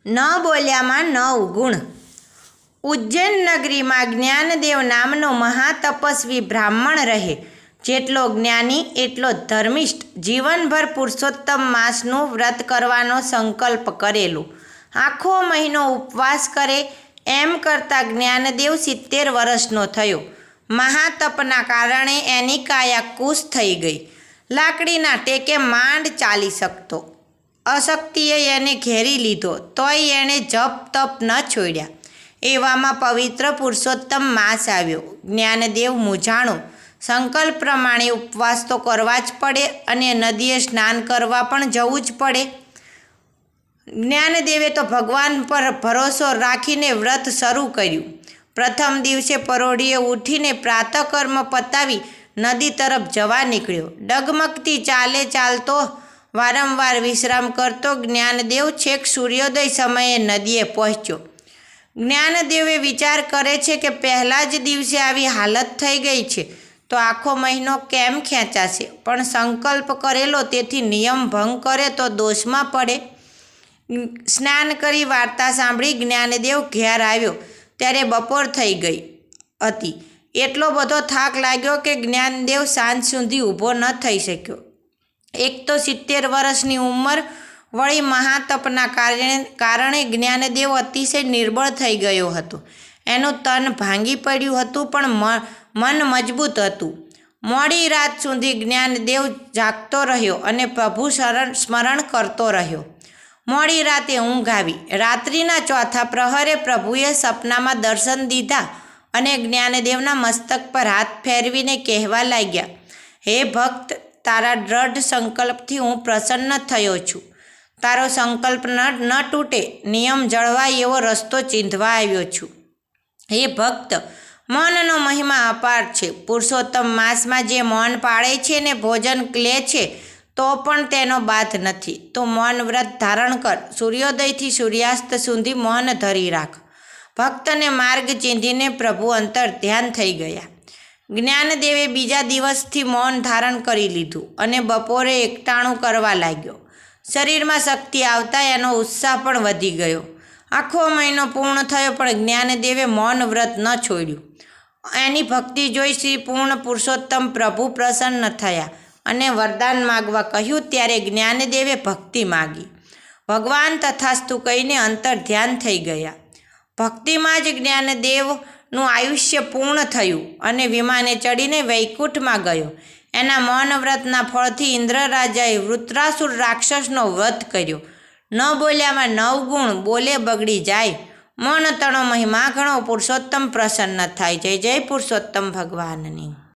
ન બોલ્યામાં 9 ગુણ। ઉજ્જૈન નગરીમાં જ્ઞાનદેવ નામનો મહાતપસ્વી બ્રાહ્મણ રહે। જેટલો જ્ઞાની એટલો ધર્મિષ્ઠ, જીવનભર પુરુષોત્તમ માસનું વ્રત કરવાનો સંકલ્પ કરેલો, આખો મહિનો ઉપવાસ કરે। એમ કરતાં જ્ઞાનદેવ 70 વર્ષનો થયો। મહાતપના કારણે એની કાયા કુશ થઈ ગઈ। લાકડીના ટેકે માંડ ચાલી શકતો। અશક્તિએ એને ઘેરી લીધો, તોય એણે જપ તપ ન છોડ્યા। એવામાં પવિત્ર પુરુષોત્તમ માસ આવ્યો। જ્ઞાનદેવ મૂંઝાણો। સંકલ્પ પ્રમાણે ઉપવાસ તો કરવા જ પડે અને નદીએ સ્નાન કરવા પણ જવું જ પડે। જ્ઞાનદેવે તો ભગવાન પર ભરોસો રાખીને વ્રત શરૂ કર્યું। પ્રથમ દિવસે પરોઢિયે ઉઠીને પ્રાતઃકર્મ પતાવી નદી તરફ જવા નીકળ્યો। ડગમગતી ચાલે ચાલતો, વારંવાર વિશ્રામ કરતો જ્ઞાનદેવ છેક સૂર્યોદય સમયે નદીએ પહોંચ્યો। જ્ઞાનદેવે વિચાર કરે છે કે પહેલા જ દિવસે આવી હાલત થઈ ગઈ છે તો આખો મહિનો કેમ ખેંચાશે, પણ સંકલ્પ કરેલો તેથી નિયમ ભંગ કરે તો દોષમાં પડે। સ્નાન કરી વાર્તા સાંભળી જ્ઞાનદેવ ઘેર આવ્યો ત્યારે બપોર થઈ ગઈ હતી। એટલો બધો થાક લાગ્યો કે જ્ઞાનદેવ સાંજ સુધી ઊભો ન થઈ શક્યો। એક તો 70 વર્ષની ઉંમર, વળી મહાતપના કારણે જ્ઞાનદેવ અતિશય નિર્બળ થઈ ગયો હતો। એનું તન ભાંગી પડ્યું હતું, પણ મન મજબૂત હતું। મોડી રાત સુધી જ્ઞાનદેવ જાગતો રહ્યો અને પ્રભુ સ્મરણ કરતો રહ્યો। મોડી રાતે ઊંઘ આવી। રાત્રિના ચોથા પ્રહરે પ્રભુએ સપનામાં દર્શન દીધા અને જ્ઞાનદેવના મસ્તક પર હાથ ફેરવીને કહેવા લાગ્યા, હે ભક્ત, તારા દ્રઢ સંકલ્પથી હું પ્રસન્ન થયો છું। તારો સંકલ્પ ન તૂટે, નિયમ જળવાય એવો રસ્તો ચીંધવા આવ્યો છું। હે ભક્ત, મૌનનો મહિમા અપાર છે। પુરુષોત્તમ માસમાં જે મૌન પાળે છે ને ભોજન લે છે તો પણ તેનો બાધ નથી, તો મૌન વ્રત ધારણ કર। સૂર્યોદયથી સૂર્યાસ્ત સુધી મૌન ધરી રાખ। ભક્તને માર્ગ ચીંધીને પ્રભુ અંતર ધ્યાન થઈ ગયા। જ્ઞાનદેવે બીજા દિવસથી મૌન ધારણ કરી લીધું અને બપોરે એકટાણું કરવા લાગ્યો। શરીરમાં શક્તિ આવતા એનો ઉત્સાહ પણ વધી ગયો। આખો મહિનો પૂર્ણ થયો પણ જ્ઞાનદેવે મૌન વ્રત ન છોડ્યું। એની ભક્તિ જોઈ શ્રી પૂર્ણ પુરુષોત્તમ પ્રભુ પ્રસન્ન થયા અને વરદાન માગવા કહ્યું ત્યારે જ્ઞાનદેવે ભક્તિ માગી। ભગવાન તથાસ્તુ કહીને અંતર ધ્યાન થઈ ગયા। ભક્તિમાં જ જ્ઞાનદેવનું આયુષ્ય પૂર્ણ થયું અને વિમાને ચડીને વૈકુંઠમાં ગયો। એના મૌન વ્રતના ફળથી ઇન્દ્ર રાજાએ વૃત્રાસુર રાક્ષસનો વધ કર્યો। ન બોલ્યામાં 9 ગુણ, બોલે બગડી જાય। મૌન તણો મહિમા ઘણો, પુરુષોત્તમ પ્રસન્ન થાય। જય જય પુરુષોત્તમ ભગવાનની।